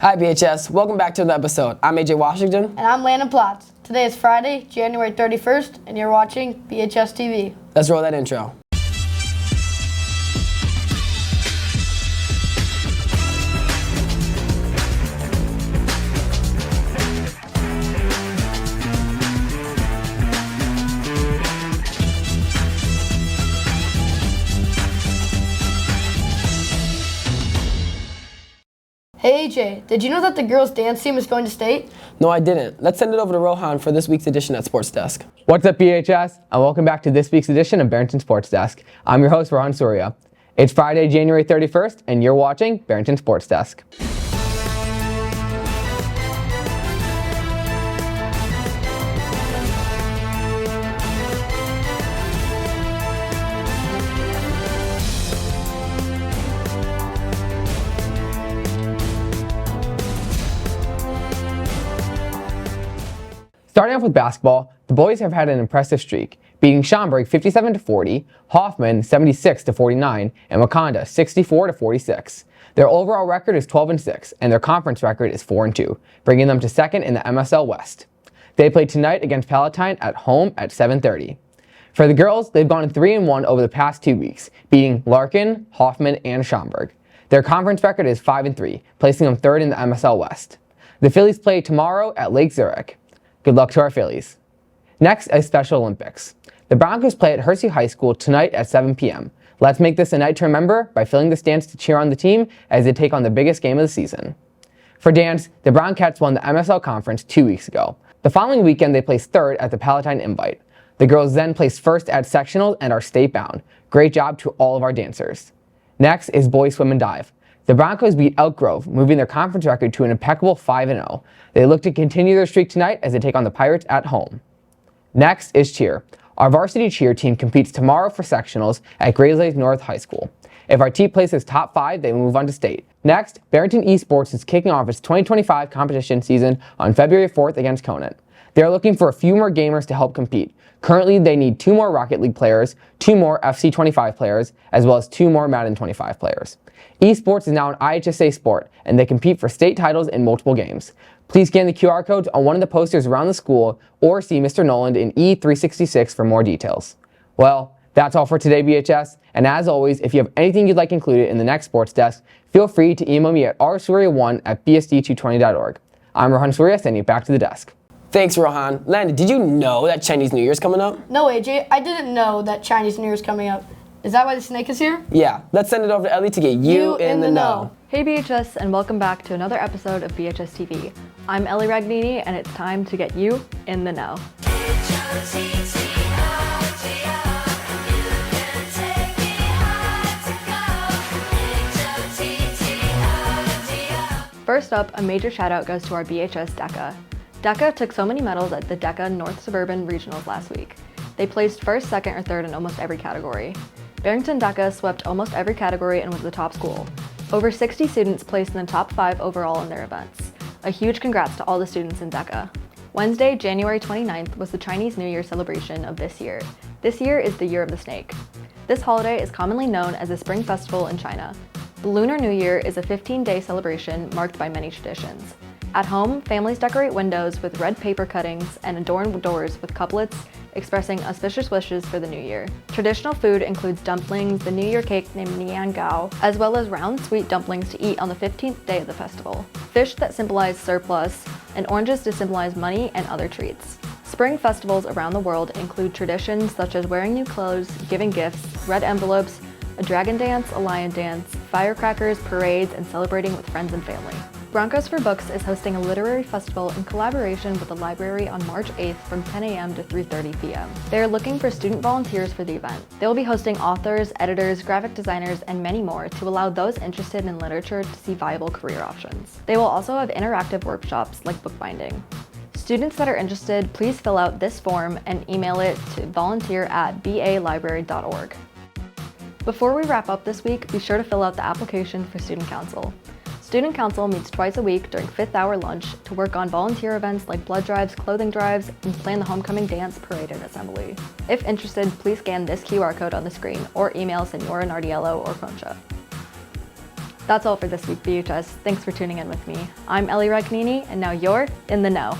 Hi BHS, welcome back to another episode. I'm AJ Washington. And I'm Landon Plotz. Today is Friday, January 31st, and you're watching BHS-TV. Let's roll that intro. Hey AJ, did you know that the girls' dance team is going to state? No, I didn't. Let's send it over to Rohan for this week's edition at Sports Desk. What's up, BHS? And welcome back to this week's edition of Barrington Sports Desk. I'm your host, Rohan Surya. It's Friday, January 31st, and you're watching Barrington Sports Desk. Starting off with basketball, the boys have had an impressive streak, beating Schaumburg 57-40, Hoffman 76-49, and Wakanda 64-46. Their overall record is 12-6, and their conference record is 4-2, bringing them to second in the MSL West. They play tonight against Palatine at home at 7:30. For the girls, they've gone 3-1 over the past 2 weeks, beating Larkin, Hoffman, and Schaumburg. Their conference record is 5-3, placing them third in the MSL West. The Phillies play tomorrow at Lake Zurich. Good luck to our Phillies. Next is Special Olympics. The Broncos play at Hersey High School tonight at 7 p.m. Let's make this a night to remember by filling the stands to cheer on the team as they take on the biggest game of the season. For dance, the Brown Cats won the MSL Conference 2 weeks ago. The following weekend, they placed third at the Palatine Invite. The girls then placed first at sectionals and are state-bound. Great job to all of our dancers. Next is boys swim and dive. The Broncos beat Elk Grove, moving their conference record to an impeccable 5-0. They look to continue their streak tonight as they take on the Pirates at home. Next is cheer. Our varsity cheer team competes tomorrow for sectionals at Grayslake North High School. If our team places top 5, they move on to state. Next, Barrington Esports is kicking off its 2025 competition season on February 4th against Conant. They are looking for a few more gamers to help compete. Currently, they need 2 more Rocket League players, 2 more FC25 players, as well as 2 more Madden 25 players. Esports is now an IHSA sport, and they compete for state titles in multiple games. Please scan the QR codes on one of the posters around the school or see Mr. Noland in E366 for more details. Well, that's all for today, BHS. And as always, if you have anything you'd like included in the next Sports Desk, feel free to email me at rsurya1@bsd220.org. I'm Rohan Surya, sending you back to the desk. Thanks, Rohan. Landon, did you know that Chinese New Year's coming up? No AJ, I didn't know that Chinese New Year's coming up. Is that why the snake is here? Yeah, let's send it over to Ellie to get you in the know. Hey BHS, and welcome back to another episode of BHS TV. I'm Ellie Ragnini, and it's time to get you in the know. First up, a major shout out goes to our BHS DECA. DECA took so many medals at the DECA North Suburban Regionals last week. They placed first, second, or third in almost every category. Barrington DECA swept almost every category and was the top school. Over 60 students placed in the top 5 overall in their events. A huge congrats to all the students in DECA. Wednesday, January 29th was the Chinese New Year celebration of this year. This year is the Year of the Snake. This holiday is commonly known as the Spring Festival in China. The Lunar New Year is a 15-day celebration marked by many traditions. At home, families decorate windows with red paper cuttings and adorn doors with couplets expressing auspicious wishes for the new year. Traditional food includes dumplings, the New Year cake named Niangao, as well as round sweet dumplings to eat on the 15th day of the festival, fish that symbolize surplus, and oranges to symbolize money and other treats. Spring festivals around the world include traditions such as wearing new clothes, giving gifts, red envelopes, a dragon dance, a lion dance, firecrackers, parades, and celebrating with friends and family. Broncos for Books is hosting a literary festival in collaboration with the library on March 8th from 10 a.m. to 3:30 p.m. They are looking for student volunteers for the event. They will be hosting authors, editors, graphic designers, and many more to allow those interested in literature to see viable career options. They will also have interactive workshops like bookbinding. Students that are interested, please fill out this form and email it to volunteer@balibrary.org. Before we wrap up this week, be sure to fill out the application for Student Council. Student Council meets twice a week during 5th hour lunch to work on volunteer events like blood drives, clothing drives, and plan the homecoming dance, parade, and assembly. If interested, please scan this QR code on the screen or email Senora Nardiello or Concha. That's all for this week, BHS. Thanks for tuning in with me. I'm Ellie Ragnini, and now you're in the know.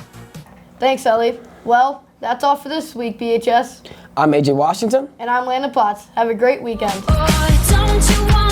Thanks, Ellie. Well, that's all for this week, BHS. I'm AJ Washington. And I'm Landon Potts. Have a great weekend. Boy, don't you want